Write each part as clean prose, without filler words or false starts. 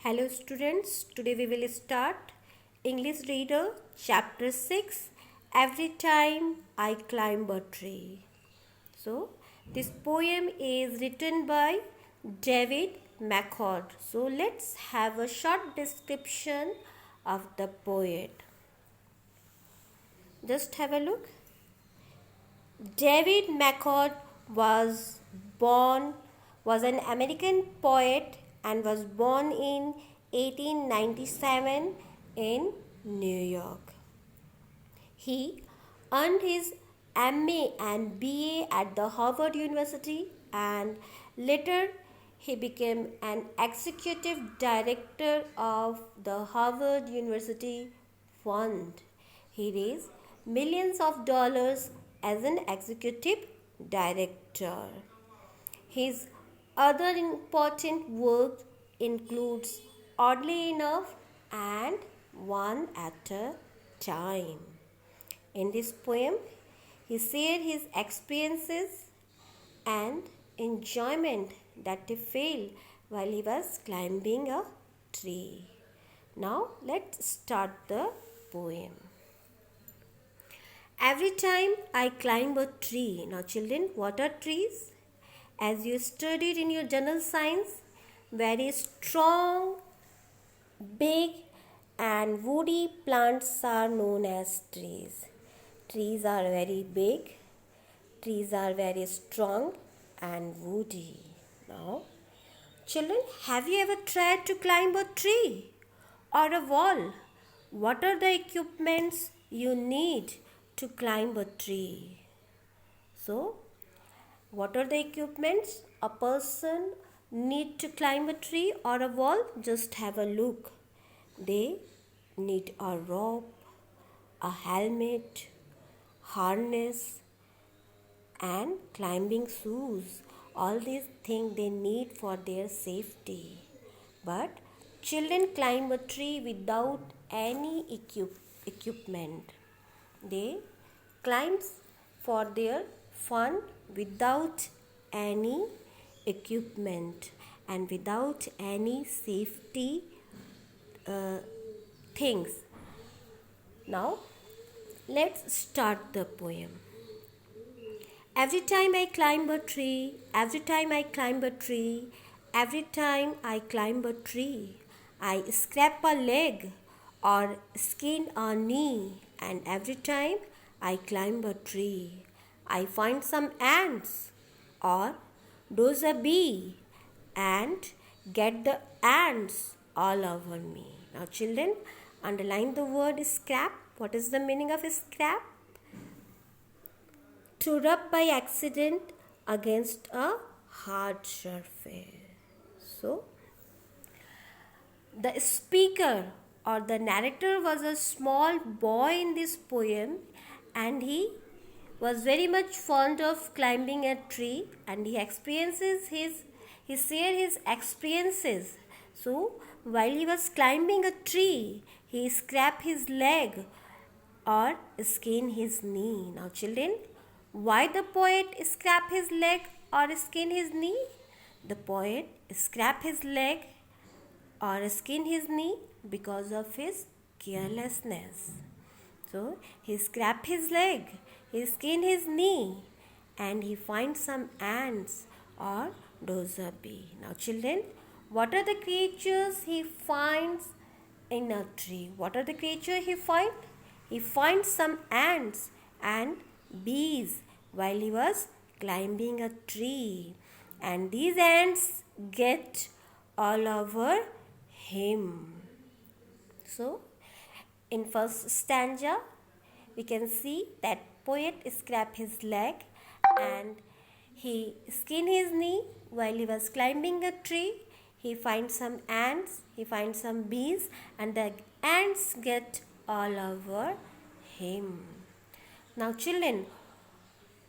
Hello students, today we will start English Reader Chapter 6 Every Time I Climb a Tree. So, this poem is written by David McCord. So, let's have a short description of the poet. Just have a look. David McCord was born was an American poet and was born in 1897 in New York. He earned his MA and BA at the Harvard University and later he became an executive director of the Harvard University Fund. He raised millions of dollars as an executive director. His other important work includes Oddly Enough and One at a Time. In this poem, he shared his experiences and enjoyment that he felt while he was climbing a tree. Now, let's start the poem. Every time I climb a tree. Now, children, what are trees? As you studied in your general science, very strong, big, and woody plants are known as trees. Trees are very big, trees are very strong and woody. Now, children, have you ever tried to climb a tree or a wall? What are the equipments you need to climb a tree? So, what are the equipments a person need to climb a tree or a wall? Just have a look. They need a rope, a helmet, harness, and climbing shoes. All these things they need for their safety. But children climb a tree without any equipment. They climb for their fun without any equipment and without any safety things. Now, let's start the poem. Every time I climb a tree, every time I climb a tree, every time I climb a tree, I scrape a leg or skin a knee, and every time I climb a tree, I find some ants or does a bee and get the ants all over me. Now, children, underline the word scrap. What is the meaning of scrap? To rub by accident against a hard surface. So, the speaker or the narrator was a small boy in this poem and he was very much fond of climbing a tree and he shared his experiences. So while he was climbing a tree, he scraped his leg or skinned his knee. Now children, why the poet scraped his leg or skinned his knee? The poet scraped his leg or skinned his knee because of his carelessness. So he scraped his leg, he skinned his knee, and he finds some ants or does a bee. Now children, what are the creatures he finds in a tree? What are the creatures he finds? He finds some ants and bees while he was climbing a tree. And these ants get all over him. So, in first stanza, we can see that poet scraped his leg and he skinned his knee while he was climbing a tree. He finds some ants, he finds some bees, and the ants get all over him. Now, children,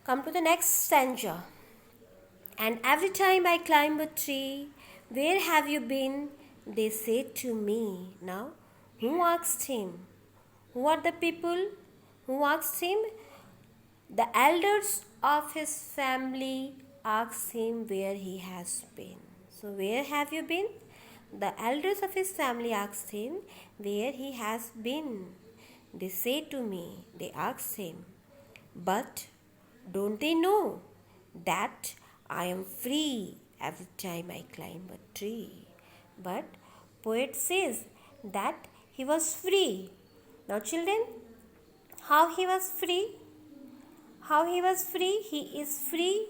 come to the next stanza. And every time I climb a tree, where have you been? They say to me. Now, who asked him? Who are the people who asked him? The elders of his family asked him where he has been. So, where have you been? The elders of his family asked him where he has been. They say to me, they asked him, but don't they know that I am free every time I climb a tree? But poet says that he was free. Now children, how he was free? How he was free? He is free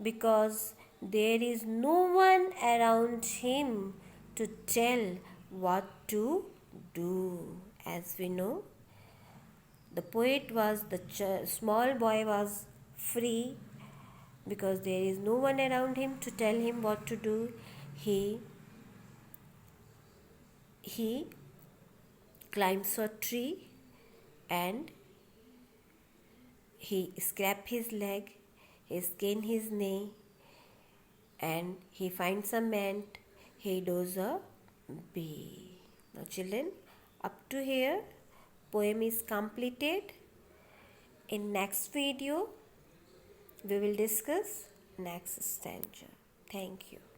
because there is no one around him to tell what to do. As we know, the poet was the small boy was free because there is no one around him to tell him what to do. He climbs a tree and he scrap his leg, he skin his knee, and he finds a ant, he does a bee. Now children, up to here, poem is completed. In next video, we will discuss next stanza. Thank you.